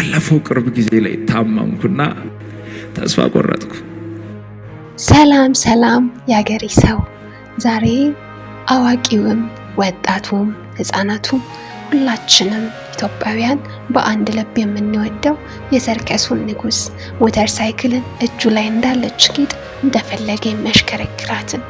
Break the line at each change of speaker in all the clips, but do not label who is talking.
ባለፈው ቅርብ ጊዜ ላይ ታመምኩና ተስፋ ቆረጥኩ።
ሰላም ያገሬ ሰው፣ ዛሬ አዋቂውም ወጣቱም ህፃናቱም ሁላችንም ኢትዮጵያውያን በአንድ ልብ የምንወደው የሰርከሱን ንጉስ ሞተር ሳይክልን እጁ ላይ እንዳለች ጌጥ እንደፈለገ የሚያሽከረክራትን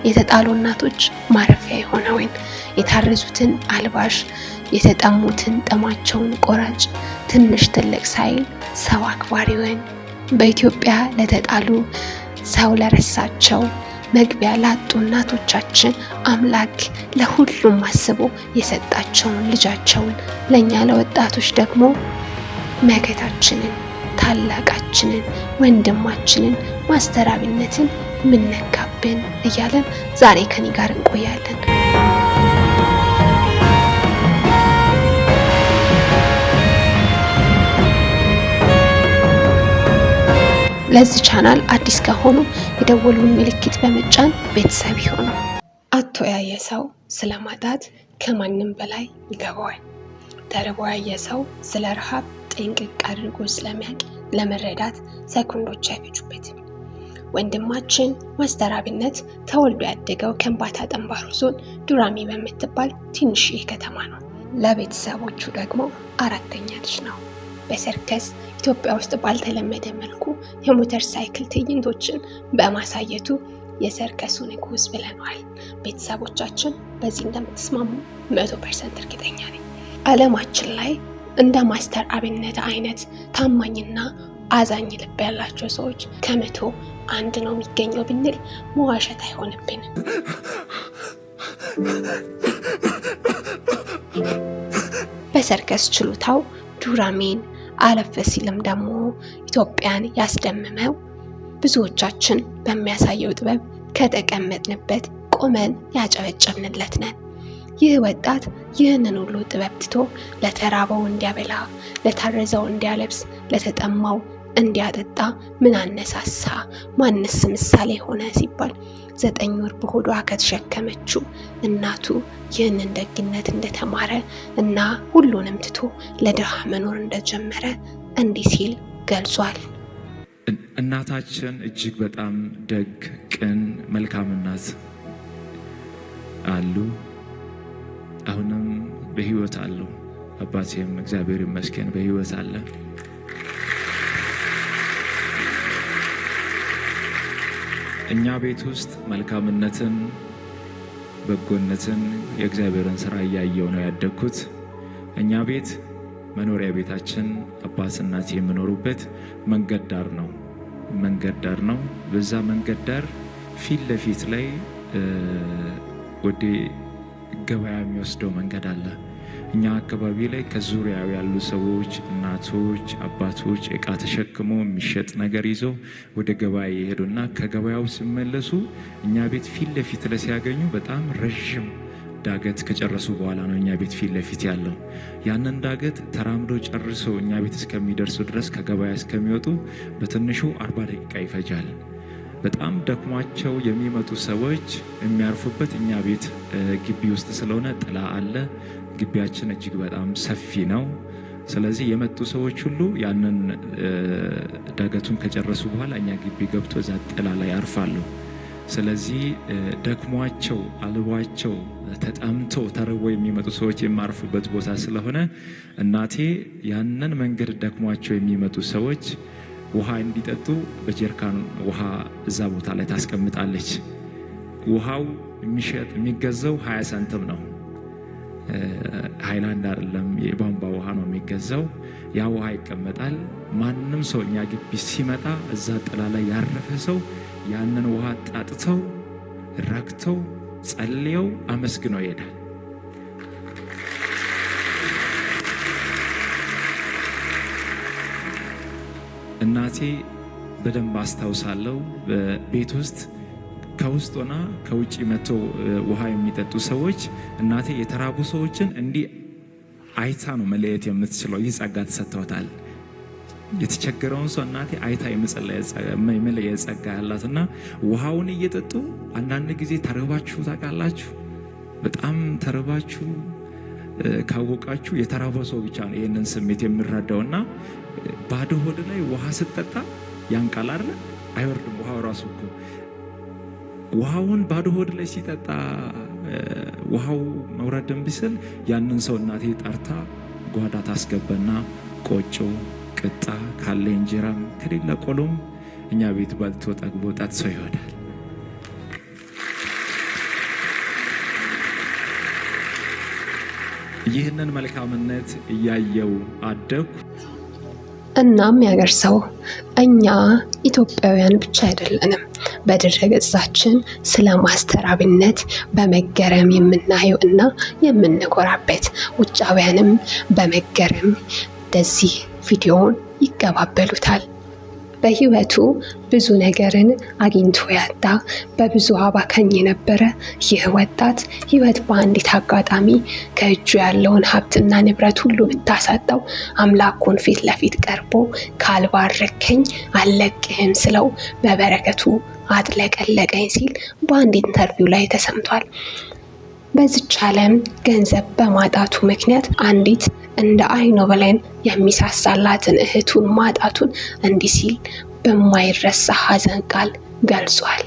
የተጣሉ እናቶች ማረፊያ የሆነውን የታረዙትን አልባሽ የተጠሙትን ጥማቸውን ቆራጭ ትንሽ ትልቅ ሳይል ሰው አክባሪውን በኢትዮጵያ ለተጣሉ ሰው ለረሳቸው መግቢያ ላጡ እናቶቻችን አምላክ ለሁሉም አስቦ የሰጣቸውን ልጃቸውን ለኛ ለወጣቶች ደግሞ መከታችንን ታላቃችንን ወንድማችንን ማስተር አብነትን ምንነካብን እያለን ዛሬ ከኔ ጋር እንቆያለን። ለዚህ ቻናል አዲስ ከሆኑ የደወሉን ምልክት በመጫን ቤተሰብ ይሁኑ። አጥቶ ያየ ሰው ስለማጣት ከማንም በላይ ይገባዋል። ተርቦ ያየ ሰው ስለ ረሃብ ጥንቅቅ አድርጎ ስለሚያውቅ ለመረዳት ሰኮንዶች አይፈጁበትም። ወንድማችን ማስተር አብነት ተወልዶ ያደገው ከምባታ ጠንባሮ ዞን ዱራሜ በምትባል ትንሽዬ ከተማ ነው። ለቤተሰቦቹ ደግሞ አራተኛ ልጅ ነው። በሰርከስ ኢትዮጵያ ውስጥ ባልተለመደ መልኩ የሞተር ሳይክል ትዕይንቶችን በማሳየቱ የሰርከሱ ንጉስ ብለናል። ቤተሰቦቻችን በዚህ እንደምትስማሙ 100% እርግጠኛ ነኝ። ዓለማችን ላይ እንደ ማስተር አብነት አይነት ታማኝና አዛኝ ልብ ያላቸው ሰዎች ከ100 አንድ ነው የሚገኘው ብንል መዋሸት አይሆንብንም። በሰርከስ ችሎታው ዱራሜን አለፈ ሲልም ደግሞ ኢትዮጵያን ያስደመመው ብዙዎቻችን በሚያሳየው ጥበብ ከተቀመጥንበት ቆመን ያጨበጨብንለት ነን። ይህ ወጣት ይህንን ሁሉ ጥበብ ትቶ ለተራበው እንዲያበላ፣ ለታረዘው እንዲያለብስ፣ ለተጠማው እንዲያጠጣ ምን አነሳሳ? ማንስ ምሳሌ ሆነ ሲባል 9 ወር በሆዷ ከተሸከመችው እናቱ ይህንን ደግነት እንደተማረ እና ሁሉንም ትቶ ለድሃ መኖር እንደጀመረ እንዲህ ሲል ገልጿል።
እናታችን እጅግ በጣም ደግ፣ ቅን፣ መልካም እናት አሉ። አሁንም በህይወት አሉ። አባቴም እግዚአብሔር ይመስገን በህይወት አለ። እኛ ቤት ውስጥ መልካምነትን፣ በጎነትን፣ የእግዚአብሔርን ስራ እያየው ነው ያደግኩት። እኛ ቤት መኖሪያ ቤታችን አባት እናት የሚኖሩበት መንገድ ዳር ነው። በዛ መንገድ ዳር ፊት ለፊት ላይ ወደ ገበያ የሚወስደው መንገድ አለ። እኛ አካባቢ ላይ ከዙሪያው ያሉ ሰዎች እናቶች፣ አባቶች እቃ ተሸክሞ የሚሸጥ ነገር ይዞ ወደ ገበያ ይሄዱና ከገበያው ሲመለሱ እኛ ቤት ፊት ለፊት ላይ ሲያገኙ በጣም ረጅም ዳገት ከጨረሱ በኋላ ነው እኛ ቤት ፊት ለፊት ያለው። ያንን ዳገት ተራምዶ ጨርሶ እኛ ቤት እስከሚደርሱ ድረስ ከገበያ እስከሚወጡ በትንሹ 40 ደቂቃ ይፈጃል። በጣም ደክሟቸው የሚመጡ ሰዎች የሚያርፉበት እኛ ቤት ግቢ ውስጥ ስለሆነ ጥላ አለ። ግቢያችን እጅግ በጣም ሰፊ ነው። ስለዚህ የመጡ ሰዎች ሁሉ ያንን ዳገቱን ከጨረሱ በኋላ እኛ ግቢ ገብቶ እዛ ጥላ ላይ ያርፋሉ። ስለዚህ ደክሟቸው አልቧቸው ተጣምተው ተርቦ የሚመጡ ሰዎች የሚያርፉበት ቦታ ስለሆነ እናቴ ያንን መንገድ ደክሟቸው የሚመጡ ሰዎች ውሃ እንዲጠጡ በጀርካን ውሃ እዛ ቦታ ላይ ታስቀምጣለች። ውሃው የሚገዛው 20 ሳንቲም ነው። ሃይላንድ አይደለም፣ የቧንቧ ውሃ ነው የሚገዛው። ያ ውሃ ይቀመጣል። ማንም ሰው እኛ ግቢ ሲመጣ እዛ ጥላ ላይ ያረፈ ሰው ያንን ውሃ ጣጥተው ረክተው ጸልየው አመስግነው ይሄዳል። እናቴ በደንብ አስታውሳለሁ። በቤት ውስጥ ከውስጥ ሆና ከውጪ መጥቶ ውሃ የሚጠጡ ሰዎች እናቴ የተራቡ ሰዎችን እንዲህ አይታ ነው መለየት የምትችለው። ይህ ጸጋ ተሰጥቷታል። የተቸገረውን ሰው እናቴ አይታ የመለየት ጸጋ ያላትና ውሃውን እየጠጡ አንዳንድ ጊዜ ተርባችሁ ታውቃላችሁ። በጣም ተርባችሁ ካወቃችሁ የተራበው ሰው ብቻ ነው ይህንን ስሜት የሚረዳውና ባዶ ሆድ ላይ ውሃ ስትጠጣ ያንቃል አይደል? አይወርድም ውሃው ራሱ እኮ ውሃውን ባዶ ሆድ ላይ ሲጠጣ ውሃው መውረድን ቢስል ያንን ሰው እናቴ ጠርታ ጓዳ ታስገባና ቆጮ ቅጣ ካለ እንጀራም ከሌላ ቆሎም እኛ ቤት በልቶ ጠግቦ ጠጥቶ ይሆናል። ይህንን መልካምነት እያየው አደኩ።
እናም ያገር ሰው እኛ ኢትዮጵያውያን ብቻ አይደለንም በድረ-ገጻችን ስለ ማስተር አብነት በመገረም የምናየው እና የምንኮራበት። ውጫውያንም በመገረም እንደዚህ ቪዲዮውን ይቀባበሉታል። በህይወቱ ብዙ ነገርን አግኝቶ ያጣ በብዙ አባካኝ የነበረ ይህ ወጣት ህይወት በአንዲት አጋጣሚ ከእጁ ያለውን ሀብትና ንብረት ሁሉ ብታሳጣው አምላኩን ፊት ለፊት ቀርቦ ካልባረከኝ አልለቅህም ስለው በበረከቱ አጥለቀለቀኝ ሲል በአንድ ኢንተርቪው ላይ ተሰምቷል። በዚች ዓለም ገንዘብ በማጣቱ ምክንያት አንዲት እንደ አይኖ ብሌን የሚሳሳላትን እህቱን ማጣቱን እንዲህ ሲል በማይረሳ ሐዘን ቃል ገልጿል።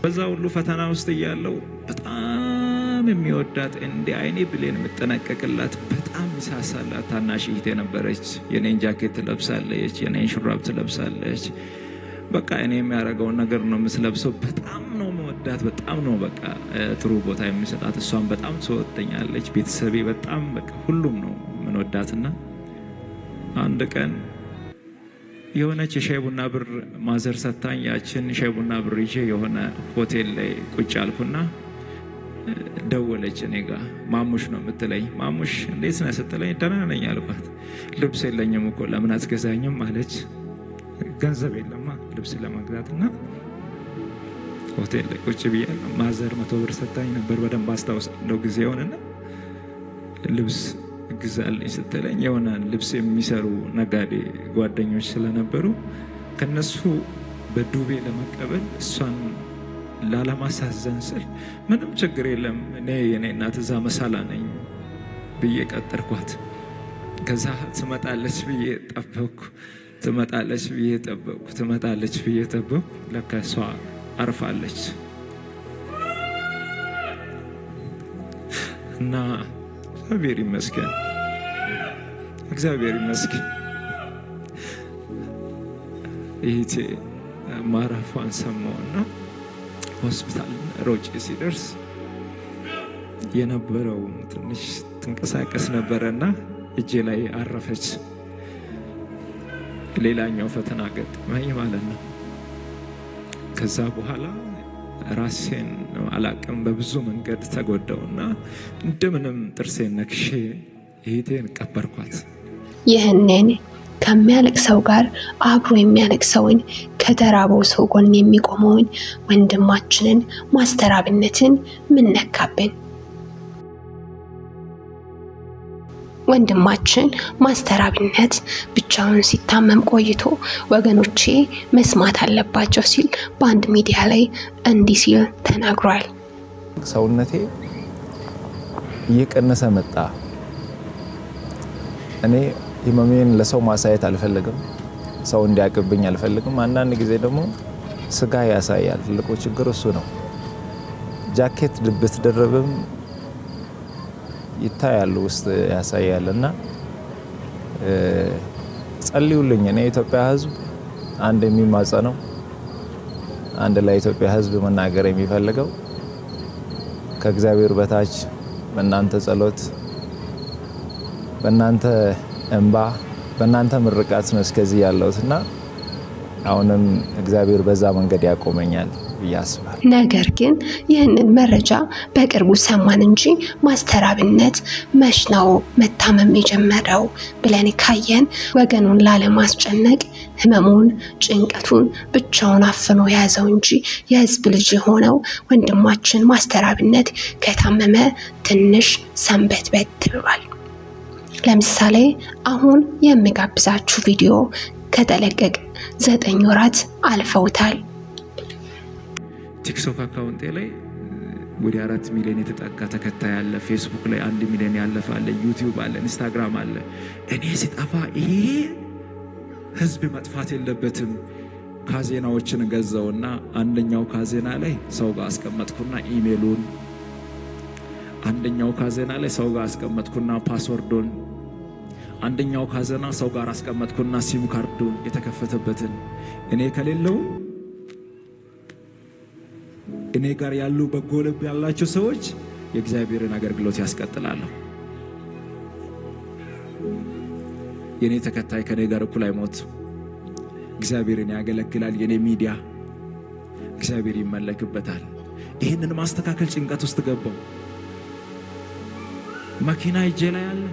በዛ ሁሉ ፈተና ውስጥ እያለው በጣም የሚወዳት እንደ አይኔ ብሌን የምጠነቀቅላት በጣም የሚሳሳላት ታናሽ እህቴ ነበረች። የኔን ጃኬት ትለብሳለች፣ የኔን ሹራብ ትለብሳለች። በቃ እኔ የሚያደርገውን ነገር ነው የምትለብሰው። በጣም ነው መወዳት፣ በጣም ነው በቃ ጥሩ ቦታ የሚሰጣት። እሷን በጣም ትወደኛለች። ቤተሰቤ በጣም በቃ ሁሉም ነው ምንወዳትና አንድ ቀን የሆነች የሻይ ቡና ብር ማዘር ሰታኝ ያችን ሻይ ቡና ብር ይዤ የሆነ ሆቴል ላይ ቁጭ አልኩና ደወለች። እኔ ጋር ማሙሽ ነው የምትለኝ። ማሙሽ እንዴት ነህ ስትለኝ ደህና ነኝ አልኳት። ልብስ የለኝም እኮ ለምን አትገዛኝም አለች። ገንዘብ የለማ ልብስ ለመግዛትና ሆቴል ላይ ቁጭ ብያለሁ። ማዘር 100 ብር ሰታኝ ነበር በደንብ አስታውሳለሁ ጊዜውንና ልብስ ግዛልኝ ስትለኝ የሆነ ልብስ የሚሰሩ ነጋዴ ጓደኞች ስለነበሩ ከነሱ በዱቤ ለመቀበል እሷን ላለማሳዘን ስል ምንም ችግር የለም እኔ የኔ እናት እዛ መሳላ ነኝ ብዬ ቀጠርኳት። ከዛ ትመጣለች ብዬ ጠበቅኩ፣ ትመጣለች ብዬ ጠበቅኩ፣ ትመጣለች ብዬ ጠበቅኩ። ለካ እሷ አርፋለች እና እግዚአብሔር ይመስገን፣ እግዚአብሔር ይመስገን ይህቴ ማረፏን ሰማውና ሆስፒታል ሮጬ ሲደርስ የነበረው ትንሽ ትንቀሳቀስ ነበረና እጄ ላይ አረፈች። ሌላኛው ፈተና ገጠመኝ ማለት ነው። ከዛ በኋላ ራሴን አላቅም በብዙ መንገድ ተጎዳውና እንደምንም ጥርሴን ነክሼ እህቴን ቀበርኳት።
ይህንን ከሚያለቅሰው ጋር አብሮ የሚያለቅሰውን ከተራበው ሰው ጎን የሚቆመውን ወንድማችንን ማስተር አብነትን ምን ነካብን? ወንድማችን ማስተር አብነት ብቻውን ሲታመም ቆይቶ ወገኖቼ መስማት አለባቸው ሲል በአንድ ሚዲያ ላይ እንዲህ ሲል ተናግሯል።
ሰውነቴ እየቀነሰ መጣ። እኔ ህመሜን ለሰው ማሳየት አልፈልግም፣ ሰው እንዲያቅብኝ አልፈልግም። አንዳንድ ጊዜ ደግሞ ስጋ ያሳያል። ትልቁ ችግር እሱ ነው። ጃኬት ብትደረብም ይታያል፣ ውስጥ ያሳያልና ጸልዩልኝ። እኔ የኢትዮጵያ ህዝብ አንድ የሚማጸነው አንድ ለኢትዮጵያ ህዝብ መናገር የሚፈልገው ከእግዚአብሔር በታች በእናንተ ጸሎት፣ በእናንተ እንባ፣ በእናንተ ምርቃት ነው እስከዚህ ያለሁትና አሁንም እግዚአብሔር በዛ መንገድ ያቆመኛል ብዬ አስባለሁ።
ነገር ግን ይህንን መረጃ በቅርቡ ሰማን እንጂ ማስተር አብነት መች ነው መታመም የጀመረው ብለን ካየን ወገኑን ላለማስጨነቅ ህመሙን፣ ጭንቀቱን ብቻውን አፍኖ ያዘው እንጂ የህዝብ ልጅ የሆነው ወንድማችን ማስተር አብነት ከታመመ ትንሽ ሰንበትበት ብሏል። ለምሳሌ አሁን የሚጋብዛችሁ ቪዲዮ ከተለቀቀ 9 ወራት አልፈውታል።
ቲክቶክ አካውንቴ ላይ ወደ 4 ሚሊዮን የተጠጋ ተከታይ አለ። ፌስቡክ ላይ 1 ሚሊዮን ያለፈ አለ። ዩቲዩብ አለ፣ ኢንስታግራም አለ። እኔ ሲጠፋ ይሄ ህዝብ መጥፋት የለበትም። ካዜናዎችን ገዛውና አንደኛው ካዜና ላይ ሰው ጋር አስቀመጥኩና ኢሜሉን፣ አንደኛው ካዜና ላይ ሰው ጋር አስቀመጥኩና ፓስወርዱን፣ አንደኛው ካዜና ሰው ጋር አስቀመጥኩና ሲም ካርዱን የተከፈተበትን እኔ ከሌለው እኔ ጋር ያሉ በጎ ልብ ያላቸው ሰዎች የእግዚአብሔርን አገልግሎት ያስቀጥላሉ። የኔ ተከታይ ከኔ ጋር እኩል አይሞት። እግዚአብሔርን ያገለግላል። የኔ ሚዲያ እግዚአብሔር ይመለክበታል። ይህንን ማስተካከል ጭንቀት ውስጥ ገባው። መኪና እጄ ላይ አለ፣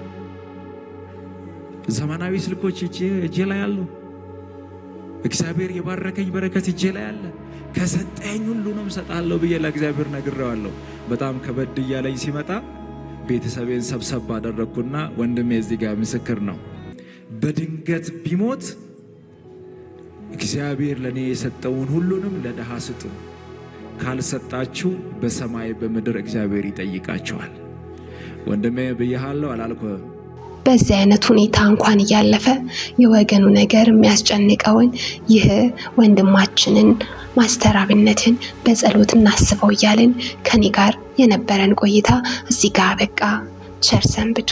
ዘመናዊ ስልኮች እጄ ላይ አሉ። እግዚአብሔር የባረከኝ በረከት እጄ ላይ አለ። ከሰጠኝ ሁሉንም ሰጣለሁ ብዬ ለእግዚአብሔር ነግሬዋለሁ። በጣም ከበድ እያለኝ ሲመጣ ቤተሰቤን ሰብሰብ አደረግኩና ወንድሜ እዚህ ጋር ምስክር ነው፣ በድንገት ቢሞት እግዚአብሔር ለኔ የሰጠውን ሁሉንም ለድሃ ስጡ፣ ካልሰጣችሁ በሰማይ በምድር እግዚአብሔር ይጠይቃችኋል። ወንድሜ ብያለሁ አላልኩም?
በዚህ አይነት ሁኔታ እንኳን እያለፈ የወገኑ ነገር የሚያስጨንቀውን ይህ ወንድማችንን ማስተር አብነትን በጸሎት እናስበው እያልን ከኔ ጋር የነበረን ቆይታ እዚህ ጋር በቃ። ቸር ሰንብቱ።